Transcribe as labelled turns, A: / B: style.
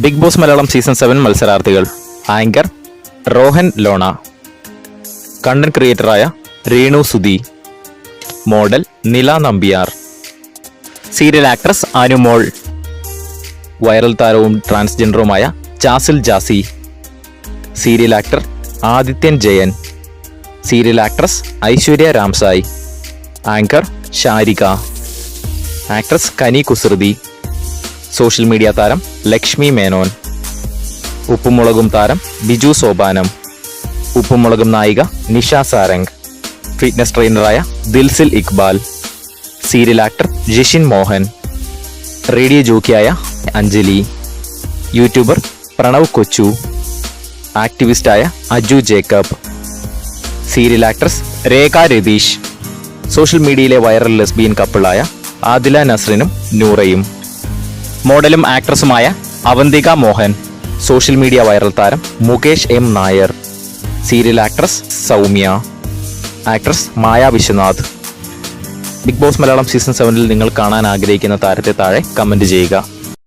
A: Big Boss Malayalam season 7 മത്സരാർത്ഥികൾ. Anchor Rohan Lona, content ക്രിയേറ്ററായ Renu Sudhi, model Nila Nambiar, serial actress Anumol, viral താരവും ട്രാൻസ്ജെൻഡറുമായ Jasil Jasi, serial actor Adithyan Jayan, serial actress Aishwarya Ramsai, anchor Sharika, actress Kani Kusruthi, social media താരം ലക്ഷ്മി മേനോൻ, ഉപ്പുമുളകും താരം ബിജു സോപാനം, ഉപ്പുമുളകും നായിക നിഷ സാരംഗ്, ഫിറ്റ്നസ് ട്രെയിനറായ Dilsil Iqbal, serial actor Jishin Mohan, radio ജോക്കിയായ അഞ്ജലി, യൂട്യൂബർ പ്രണവ് കൊച്ചു, ആക്ടിവിസ്റ്റായ Aju Jacob, serial actress Rekha Ratheesh, social മീഡിയയിലെ വൈറൽ ലെസ്ബിയൻ കപ്പിളായ ആദില നസ്രിനും നൂറയും, മോഡലും ആക്ട്രസുമായ Avanthika Mohan, social media viral താരം Mukesh M Nair, serial actress Soumya, actress Maya Viswanath. Bigg Boss Malayalam season 7 നിങ്ങൾ കാണാൻ ആഗ്രഹിക്കുന്ന താരത്തെ താഴെ കമന്റ് ചെയ്യുക.